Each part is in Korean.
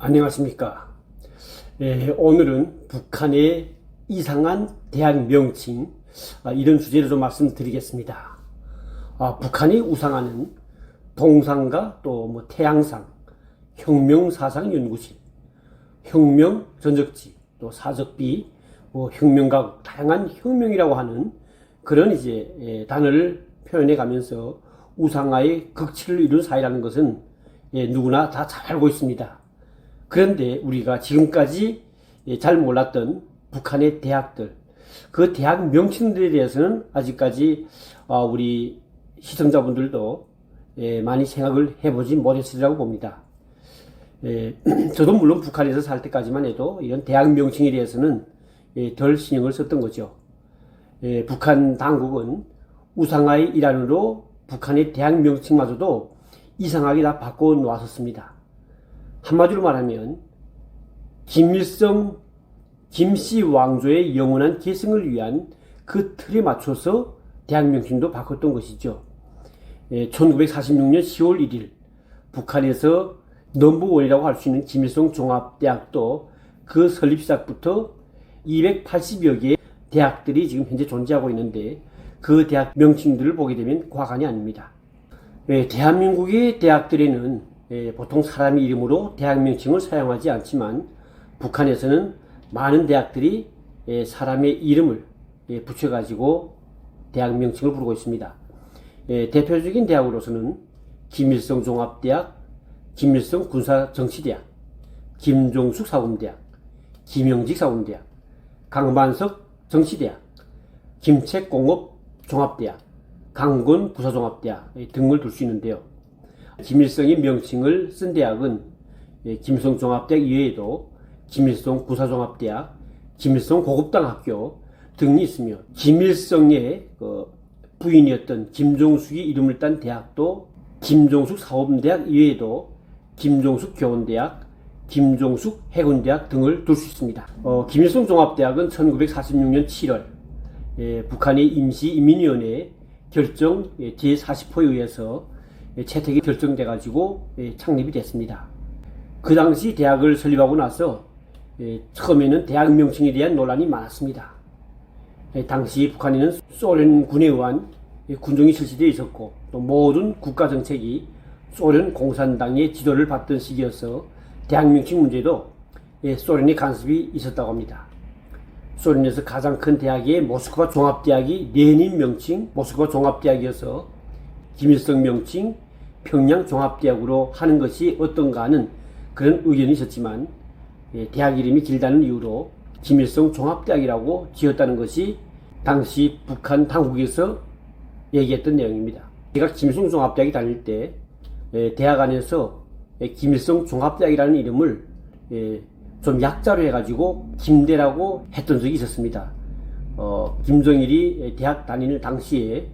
안녕하십니까. 오늘은 북한의 이상한 대학 명칭, 이런 주제로 좀 말씀드리겠습니다. 북한이 우상하는 동상과 또 태양상, 혁명사상연구실, 혁명전적지, 또 사적비, 혁명가국, 다양한 혁명이라고 하는 그런 단어를 표현해 가면서 우상화의 극치를 이룬 사회라는 것은 누구나 다 잘 알고 있습니다. 그런데 우리가 지금까지 잘 몰랐던 북한의 대학들, 그 대학 명칭들에 대해서는 아직까지 우리 시청자분들도 많이 생각을 해보지 못했으리라고 봅니다. 저도 물론 북한에서 살 때까지만 해도 이런 대학 명칭에 대해서는 덜 신경을 썼던 거죠. 북한 당국은 우상화의 일환으로 북한의 대학 명칭마저도 이상하게 다 바꿔 놓았었습니다. 한마디로 말하면 김일성, 김씨 왕조의 영원한 계승을 위한 그 틀에 맞춰서 대학 명칭도 바꿨던 것이죠. 1946년 10월 1일 북한에서 넘버원이라고 할 수 있는 김일성 종합대학도 그 설립 시작부터 280여 개의 대학들이 지금 현재 존재하고 있는데 그 대학 명칭들을 보게 되면 과간이 아닙니다. 대한민국의 대학들에는 보통 사람 이름으로 대학 명칭을 사용하지 않지만 북한에서는 많은 대학들이 사람의 이름을 붙여가지고 대학 명칭을 부르고 있습니다. 대표적인 대학으로서는 김일성 종합대학, 김일성 군사정치대학, 김종숙 사범대학, 김영직 사범대학, 강반석 정치대학, 김책공업 종합대학, 강건 부사종합대학 등을 둘 수 있는데요. 김일성의 명칭을 쓴 대학은 김일성 종합대학 이외에도 김일성 부사종합대학, 김일성 고급당학교 등이 있으며 김일성의 부인이었던 김종숙이 이름을 딴 대학도 김종숙 사범대학 이외에도 김종숙 교원대학, 김종숙 해군대학 등을 둘 수 있습니다. 김일성 종합대학은 1946년 7월 북한의 임시인민위원회 결정 제40호에 의해서 채택이 결정돼 가지고 창립이 됐습니다. 그 당시 대학을 설립하고 나서 처음에는 대학 명칭에 대한 논란이 많았습니다. 당시 북한에는 소련군에 의한 군종이 실시되어 있었고 또 모든 국가정책이 소련 공산당의 지도를 받던 시기여서 대학 명칭 문제도 소련의 간섭이 있었다고 합니다. 소련에서 가장 큰 대학의 모스크바 종합대학이 레닌 명칭 모스크바 종합대학이어서 김일성 명칭 평양 종합대학으로 하는 것이 어떤가 하는 그런 의견이 있었지만 대학 이름이 길다는 이유로 김일성 종합대학이라고 지었다는 것이 당시 북한 당국에서 얘기했던 내용입니다. 제가 김일성 종합대학에 다닐 때 대학 안에서 김일성 종합대학이라는 이름을 좀 약자로 해가지고 김대라고 했던 적이 있었습니다. 김정일이 대학 다니는 당시에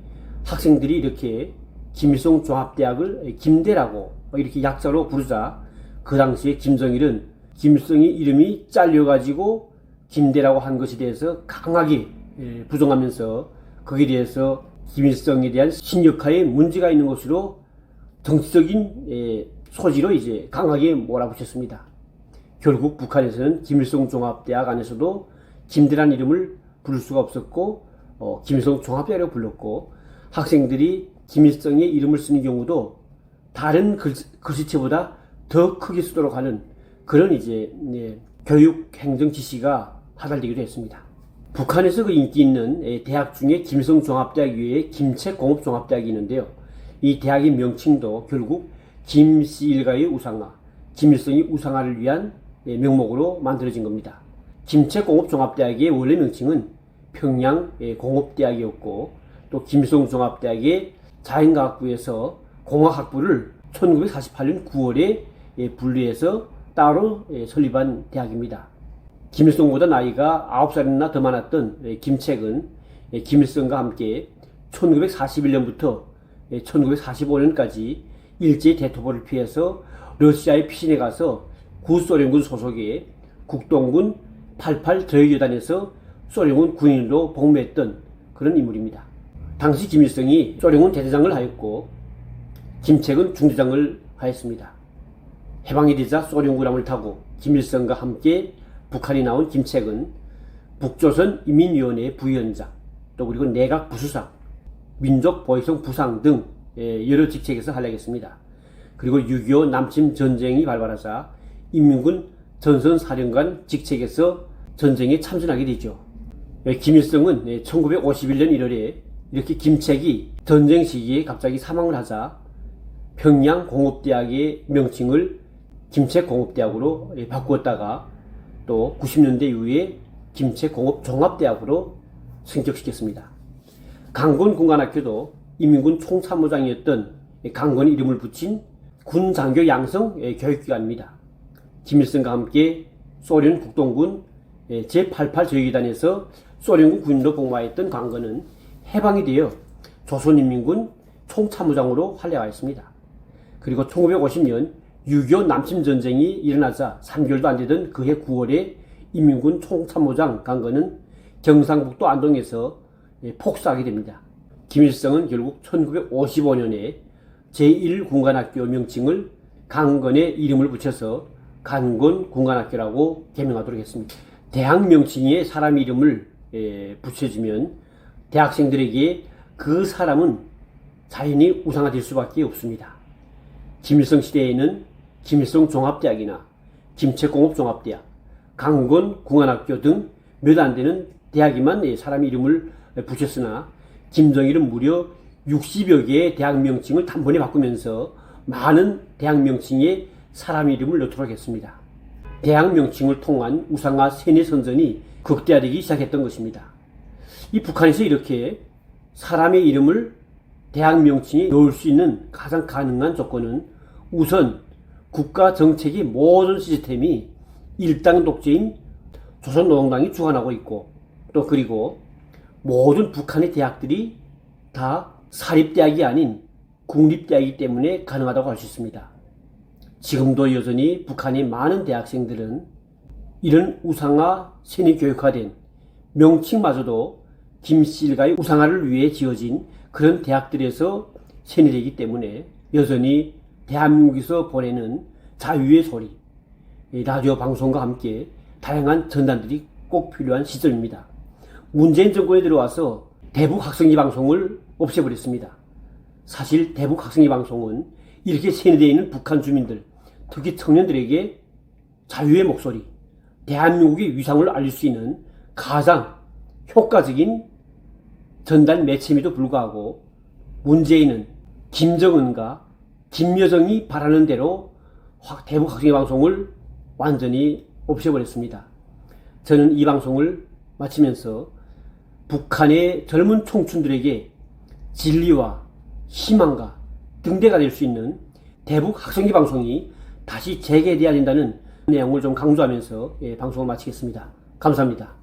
학생들이 이렇게 김일성 종합대학을 김대라고 이렇게 약자로 부르자 그 당시에 김정일은 김일성의 이름이 잘려가지고 김대라고 한 것에 대해서 강하게 부정하면서 거기에 대해서 김일성에 대한 신역화에 문제가 있는 것으로 정치적인 소지로 강하게 몰아붙였습니다. 결국 북한에서는 김일성 종합대학 안에서도 김대라는 이름을 부를 수가 없었고 김일성 종합대학이라고 불렀고 학생들이 김일성의 이름을 쓰는 경우도 다른 글씨체보다 더 크게 쓰도록 하는 그런 교육 행정 지시가 하달되기도 했습니다. 북한에서 그 인기 있는 대학 중에 김일성 종합대학 외에 김책공업 종합대학이 있는데요. 이 대학의 명칭도 결국 김씨 일가의 우상화, 김일성의 우상화를 위한 명목으로 만들어진 겁니다. 김책공업 종합대학의 원래 명칭은 평양 공업대학이었고 또 김일성 종합대학의 자연과학부에서 공학학부를 1948년 9월에 분리해서 따로 설립한 대학입니다. 김일성보다 나이가 9살이나 더 많았던 김책은 김일성과 함께 1941년부터 1945년까지 일제 대토벌을 피해서 러시아의 피신에 가서 구소련군 소속의 국동군 88 저격여단에서 소련군 군인으로 복무했던 그런 인물입니다. 당시 김일성이 소련군 대대장을 하였고 김책은 중대장을 하였습니다. 해방이 되자 소련군함을 타고 김일성과 함께 북한이 나온 김책은 북조선 인민위원회 부위원장, 또 그리고 내각 부수상, 민족보위성 부상 등 여러 직책에서 활약했습니다. 그리고 6.25 남침 전쟁이 발발하자 인민군 전선사령관 직책에서 전쟁에 참전하게 되죠. 김일성은 1951년 1월에 이렇게 김책이 전쟁 시기에 갑자기 사망을 하자 평양공업대학의 명칭을 김책공업대학으로 바꾸었다가 또 90년대 이후에 김책공업종합대학으로 승격시켰습니다. 강건군관학교도 인민군 총참모장이었던 강건의 이름을 붙인 군장교 양성 교육기관입니다. 김일성과 함께 소련 국동군 제88 저기단에서 소련군 군인으로 복무하였던 강건은 해방이 되어 조선인민군 총참모장으로 활약하였습니다. 그리고 1950년 6.25 남침전쟁이 일어나자 3개월도 안 되던 그해 9월에 인민군 총참모장 강건은 경상북도 안동에서 폭사하게 됩니다. 김일성은 결국 1955년에 제1군관학교 명칭을 강건의 이름을 붙여서 강건군관학교라고 개명하도록 했습니다. 대학 명칭에 사람 이름을 붙여주면 대학생들에게 그 사람은 자연히 우상화될 수밖에 없습니다. 김일성 시대에는 김일성 종합대학이나 김책공업종합대학, 강건군관학교 등 몇 안 되는 대학에만 사람 이름을 붙였으나 김정일은 무려 60여 개의 대학 명칭을 단번에 바꾸면서 많은 대학 명칭에 사람 이름을 넣도록 했습니다. 대학 명칭을 통한 우상화 세뇌 선전이 극대화되기 시작했던 것입니다. 이 북한에서 이렇게 사람의 이름을 대학 명칭에 넣을 수 있는 가장 가능한 조건은 우선 국가 정책의 모든 시스템이 일당 독재인 조선노동당이 주관하고 있고, 또 그리고 모든 북한의 대학들이 다 사립대학이 아닌 국립대학이기 때문에 가능하다고 할 수 있습니다. 지금도 여전히 북한의 많은 대학생들은 이런 우상화 세뇌 교육화된 명칭마저도 김씨 일가의 우상화를 위해 지어진 그런 대학들에서 세뇌되기 때문에 여전히 대한민국에서 보내는 자유의 소리, 라디오 방송과 함께 다양한 전단들이 꼭 필요한 시점입니다. 문재인 정권에 들어와서 대북 학생지 방송을 없애버렸습니다. 사실 대북 학생지 방송은 이렇게 세뇌되어 있는 북한 주민들, 특히 청년들에게 자유의 목소리, 대한민국의 위상을 알릴 수 있는 가장 효과적인 전달 매체임에도 불구하고 문재인은 김정은과 김여정이 바라는 대로 대북 학생지 방송을 완전히 없애버렸습니다. 저는 이 방송을 마치면서 북한의 젊은 청춘들에게 진리와 희망과 등대가 될 수 있는 대북 학생지 방송이 다시 재개되어야 된다는 내용을 좀 강조하면서 방송을 마치겠습니다. 감사합니다.